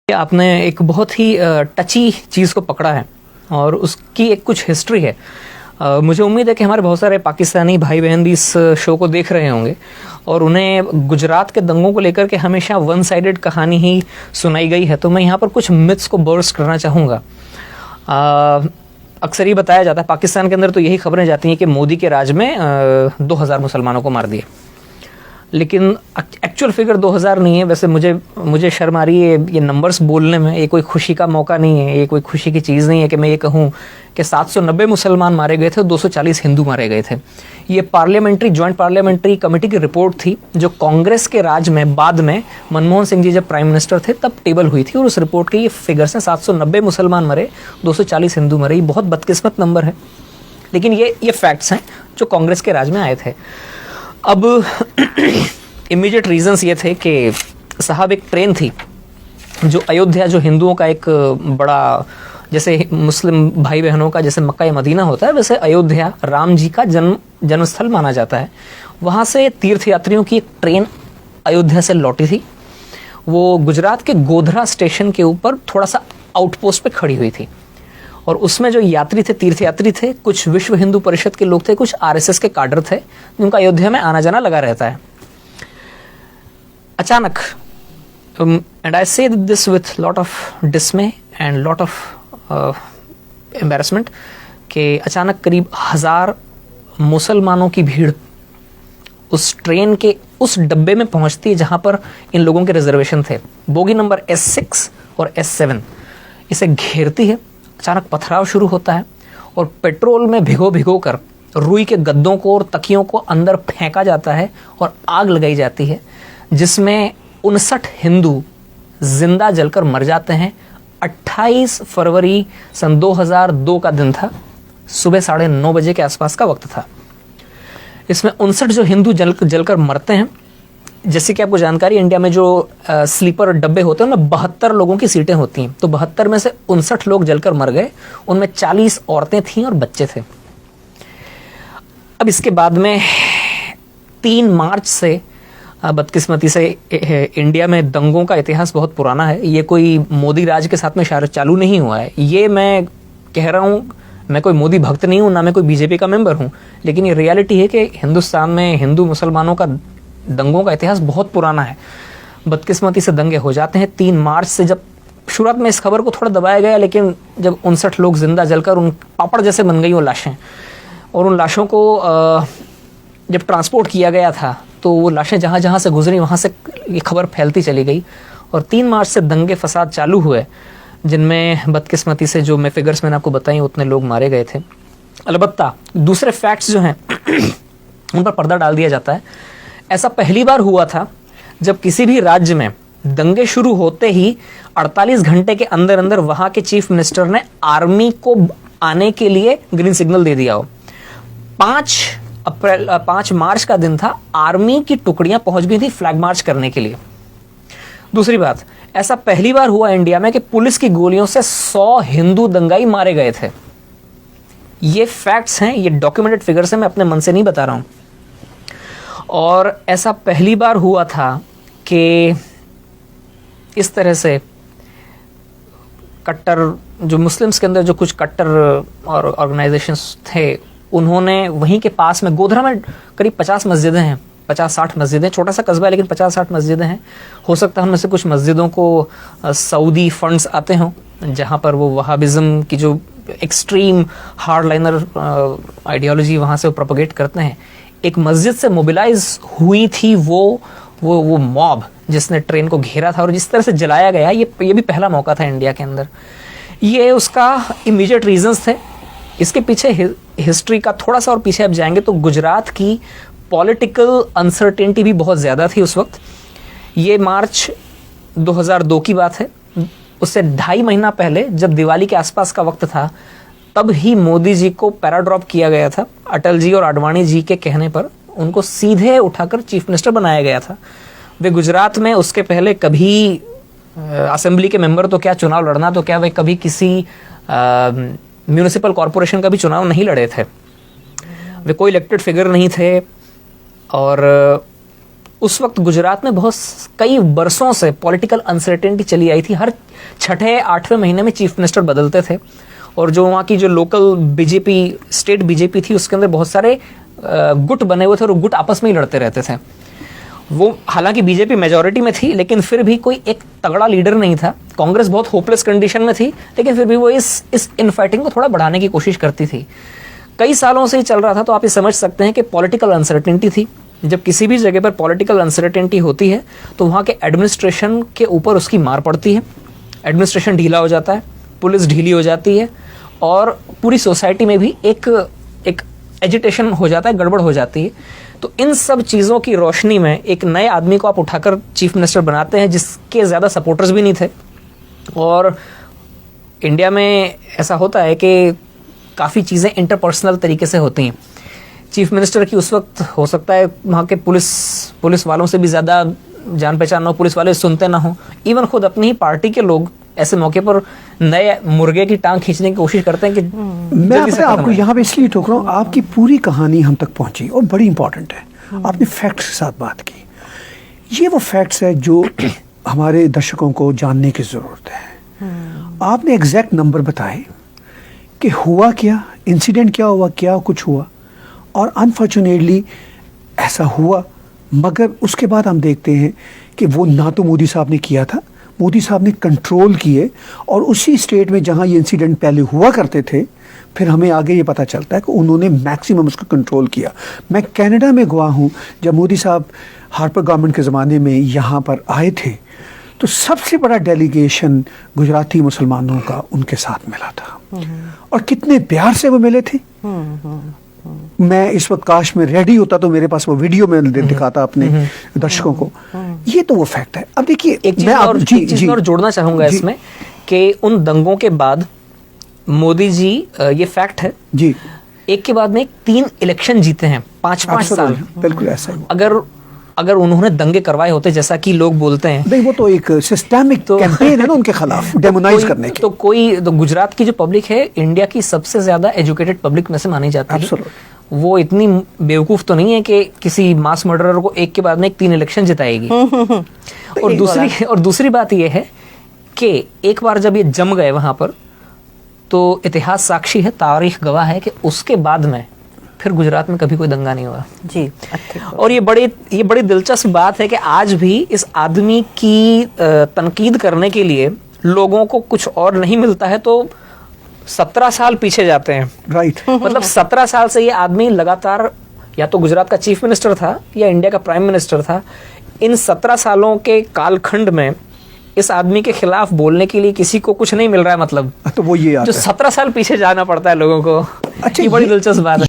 आपने एक बहुत ही टची चीज़ को पकड़ा है और उसकी एक कुछ हिस्ट्री है। मुझे उम्मीद है कि हमारे बहुत सारे पाकिस्तानी भाई बहन भी इस शो को देख रहे होंगे और उन्हें गुजरात के दंगों को लेकर के हमेशा वन साइडेड कहानी ही सुनाई गई है। तो मैं यहाँ पर कुछ मिथ्स को बर्स्ट करना चाहूँगा। अक्सर ये बताया जाता है, पाकिस्तान के अंदर तो यही खबरें जाती हैं कि मोदी के राज में 2000 मुसलमानों को मार दिए, लेकिन एक्चुअल फिगर 2000 नहीं है। वैसे मुझे शर्म आ रही है ये नंबर्स बोलने में। ये कोई खुशी का मौका नहीं है, ये कोई खुशी की चीज़ नहीं है कि मैं ये कहूँ कि 790 मुसलमान मारे गए थे, 240 हिंदू मारे गए थे। ये जॉइंट पार्लियामेंट्री कमेटी की रिपोर्ट थी जो कांग्रेस के राज में बाद में मनमोहन सिंह जी जब प्राइम मिनिस्टर थे तब टेबल हुई थी और उस रिपोर्ट के ये फिगर्स हैं। 790 मुसलमान मरे, 240 हिंदू मरे। ये बहुत बदकिस्मत नंबर है, लेकिन ये फैक्ट्स हैं जो कांग्रेस के राज में आए थे। अब इमीडिएट रीजंस ये थे कि साहब एक ट्रेन थी जो अयोध्या, जो हिंदुओं का एक बड़ा, जैसे मुस्लिम भाई बहनों का जैसे मक्का या मदीना होता है, वैसे अयोध्या राम जी का जन्मस्थल माना जाता है। वहाँ से तीर्थयात्रियों की एक ट्रेन अयोध्या से लौटी थी। वो गुजरात के गोधरा स्टेशन के ऊपर थोड़ा सा आउटपोस्ट पे खड़ी हुई थी और उसमें जो यात्री थे, तीर्थयात्री थे, कुछ विश्व हिंदू परिषद के लोग थे, कुछ आरएसएस के काडर थे, जिनका अयोध्या में आना जाना लगा रहता है। अचानक, एंड आई से this with lot of डिसमे and lot of embarrassment, कि अचानक करीब 1000 मुसलमानों की भीड़ उस ट्रेन के उस डब्बे में पहुंचती है जहां पर इन लोगों के रिजर्वेशन थे। बोगी नंबर S6 और S7 इसे घेरती है। अचानक पथराव शुरू होता है और पेट्रोल में भिगो कर रुई के गद्दों को और तकियों को अंदर फेंका जाता है और आग लगाई जाती है, जिसमें 59 हिंदू जिंदा जलकर मर जाते हैं। 28 फरवरी सन 2002 का दिन था, सुबह 9:30 बजे के आसपास का वक्त था। इसमें 59 जो हिंदू जलकर मरते हैं। जैसे कि आपको जानकारी, इंडिया में जो स्लीपर डब्बे होते हैं उनमें 72 लोगों की सीटें होती हैं, तो 72 में से 59 लोग जलकर मर गए। उनमें 40 औरतें थीं और बच्चे थे। अब इसके बाद में 3 मार्च से बदकिस्मती से इंडिया में दंगों का इतिहास बहुत पुराना है। ये कोई मोदी राज के साथ में चालू नहीं हुआ है। ये मैं कह रहा हूँ, मैं कोई मोदी भक्त नहीं हूँ, ना मैं कोई बीजेपी का मेंबर हूँ, लेकिन ये रियलिटी है कि हिंदुस्तान में हिंदू मुसलमानों का दंगों का इतिहास बहुत पुराना है। बदकिस्मती से दंगे हो जाते हैं 3 मार्च से। जब शुरुआत में इस खबर को थोड़ा दबाया गया, लेकिन जब 59 लोग जिंदा जलकर उन पापड़ जैसे बन गई वो लाशें, और उन लाशों को जब ट्रांसपोर्ट किया गया था तो वो लाशें जहाँ जहाँ से गुजरी वहाँ से ये खबर फैलती चली गई और 3 मार्च से दंगे फसाद चालू हुए, जिनमें बदकिस्मती से जो मैं फिगर्स मैंने आपको बताई उतने लोग मारे गए थे। अलबत्ता दूसरे फैक्ट्स जो हैं उन पर पर्दा डाल दिया जाता है। ऐसा पहली बार हुआ था जब किसी भी राज्य में दंगे शुरू होते ही 48 घंटे के अंदर अंदर वहां के चीफ मिनिस्टर ने आर्मी को आने के लिए ग्रीन सिग्नल दे दिया हो। 5 मार्च का दिन था, आर्मी की टुकड़ियां पहुंच गई थी फ्लैग मार्च करने के लिए। दूसरी बात, ऐसा पहली बार हुआ इंडिया में कि पुलिस की गोलियों से 100 हिंदू दंगाई मारे गए थे। ये फैक्ट्स हैं, ये डॉक्यूमेंटेड फिगर्स हैं, मैं अपने मन से नहीं बता रहा हूं। और ऐसा पहली बार हुआ था कि इस तरह से कट्टर, जो मुस्लिम्स के अंदर जो कुछ कट्टर और ऑर्गेनाइजेशंस थे, उन्होंने वहीं के पास में गोधरा में करीब 50 मस्जिदें हैं, 50-60 मस्जिदें, छोटा सा कस्बा है लेकिन 50-60 मस्जिदें हैं। हो सकता है उनमें से कुछ मस्जिदों को सऊदी फंड्स आते हों, जहाँ पर वो वहाबिज्म की जो एक्सट्रीम हार्डलाइनर आइडियोलॉजी वहाँ से वो प्रोपोगेट करते हैं। एक मस्जिद से मोबिलाइज हुई थी वो मॉब जिसने ट्रेन को घेरा था और जिस तरह से जलाया गया, ये भी पहला मौका था इंडिया के अंदर। ये उसका इमीडिएट रीजंस थे। इसके पीछे हिस्ट्री का थोड़ा सा और पीछे आप जाएंगे तो गुजरात की पॉलिटिकल अनसर्टेनिटी भी बहुत ज़्यादा थी उस वक्त। ये मार्च 2002 की बात है। उससे 2.5 महीना पहले जब दिवाली के आसपास का वक्त था, तब ही मोदी जी को पैराड्रॉप किया गया था। अटल जी और आडवाणी जी के कहने पर उनको सीधे उठाकर चीफ मिनिस्टर बनाया गया था। वे गुजरात में उसके पहले कभी असेंबली के मेंबर तो क्या, चुनाव लड़ना तो क्या, वे कभी किसी म्यूनिसिपल कॉरपोरेशन का भी चुनाव नहीं लड़े थे। वे कोई इलेक्टेड फिगर नहीं थे और उस वक्त गुजरात में कई बरसों से पॉलिटिकल अनसर्टेनिटी चली आई थी। हर 6-8वें महीने में चीफ मिनिस्टर बदलते थे और जो वहाँ की जो लोकल बीजेपी, स्टेट बीजेपी थी, उसके अंदर बहुत सारे गुट बने हुए थे और वो गुट आपस में ही लड़ते रहते थे। वो हालांकि बीजेपी मेजॉरिटी में थी, लेकिन फिर भी कोई एक तगड़ा लीडर नहीं था। कांग्रेस बहुत होपलेस कंडीशन में थी, लेकिन फिर भी वो इस इनफाइटिंग को थोड़ा बढ़ाने की कोशिश करती थी। कई सालों से ही चल रहा था, तो आप ये समझ सकते हैं कि पॉलिटिकल अनसर्टेनिटी थी। जब किसी भी जगह पर पॉलिटिकल अनसर्टेनिटी होती है तो वहाँ के एडमिनिस्ट्रेशन के ऊपर उसकी मार पड़ती है। एडमिनिस्ट्रेशन ढीला हो जाता है, पुलिस ढीली हो जाती है और पूरी सोसाइटी में भी एक एजिटेशन हो जाता है, गड़बड़ हो जाती है। तो इन सब चीज़ों की रोशनी में एक नए आदमी को आप उठाकर चीफ मिनिस्टर बनाते हैं, जिसके ज़्यादा सपोर्टर्स भी नहीं थे। और इंडिया में ऐसा होता है कि काफ़ी चीज़ें इंटरपर्सनल तरीके से होती हैं। चीफ मिनिस्टर की उस वक्त हो सकता है वहाँ के पुलिस वालों से भी ज़्यादा जान पहचान ना हो, पुलिस वाले सुनते ना हो, इवन खुद अपनी ही पार्टी के लोग ऐसे मौके पर नए मुर्गे की टांग खींचने की कोशिश करते हैं कि मैं आपको यहाँ पे इसलिए टोक रहा हूँ, आपकी पूरी कहानी हम तक पहुंची और बड़ी इंपॉर्टेंट है। आपने फैक्ट्स के साथ बात की, ये वो फैक्ट्स है जो हमारे दर्शकों को जानने की ज़रूरत है। आपने एग्जैक्ट नंबर बताए कि हुआ क्या, इंसिडेंट क्या हुआ, क्या कुछ हुआ, और अनफॉर्चुनेटली ऐसा हुआ। मगर उसके बाद हम देखते हैं कि वो ना तो मोदी साहब ने किया था, मोदी साहब ने कंट्रोल किए, और उसी स्टेट में जहां ये इंसिडेंट पहले हुआ करते थे, फिर हमें आगे ये पता चलता है कि उन्होंने मैक्सिमम उसको कंट्रोल किया। मैं कनाडा में गया हूँ, जब मोदी साहब हार्पर गवर्नमेंट के ज़माने में यहाँ पर आए थे, तो सबसे बड़ा डेलीगेशन गुजराती मुसलमानों का उनके साथ मिला था, और कितने प्यार से वो मिले थे। मैं इस वक्त काश में रेडी होता तो मेरे पास वो वीडियो में दिखाता अपने दर्शकों को। ये तो वो फैक्ट है। अब देखिए, एक चीज और जोड़ना चाहूंगा इसमें कि उन दंगों के बाद मोदी जी, ये फैक्ट है जी, एक के बाद में 3 इलेक्शन जीते हैं, 5-5 साल। बिल्कुल ऐसा ही। अगर उन्होंने दंगे करवाए होते जैसा कि लोग बोलते हैं, नहीं, वो तो एक सिस्टेमिक कैंपेन है ना उनके खिलाफ, डेमोनाइज करने की। तो गुजरात की जो पब्लिक है, इंडिया की सबसे ज्यादा एजुकेटेड पब्लिक में से मानी जाती है। वो इतनी बेवकूफ तो नहीं है कि किसी मास मर्डरर को एक के बाद में 3 इलेक्शन जिताएगी। और दूसरी बात यह है कि एक बार जब ये जम गए वहां पर, तो इतिहास साक्षी है, तारीख गवाह है कि उसके बाद में फिर गुजरात में कभी कोई दंगा नहीं हुआ जी। और ये बड़ी दिलचस्प बात है कि आज भी इस आदमी की तनकीद करने के लिए लोगों को कुछ और नहीं मिलता है तो 17 साल पीछे जाते हैं। राइट। मतलब 17 साल से ये आदमी लगातार या तो गुजरात का चीफ मिनिस्टर था या इंडिया का प्राइम मिनिस्टर था। इन 17 सालों के कालखंड में इस आदमी के खिलाफ बोलने के लिए किसी को कुछ नहीं मिल रहा है। मतलब तो वो ये जो 17 साल पीछे जाना पड़ता है लोगों को। अच्छा, ये बड़ी दिलचस्प बात है।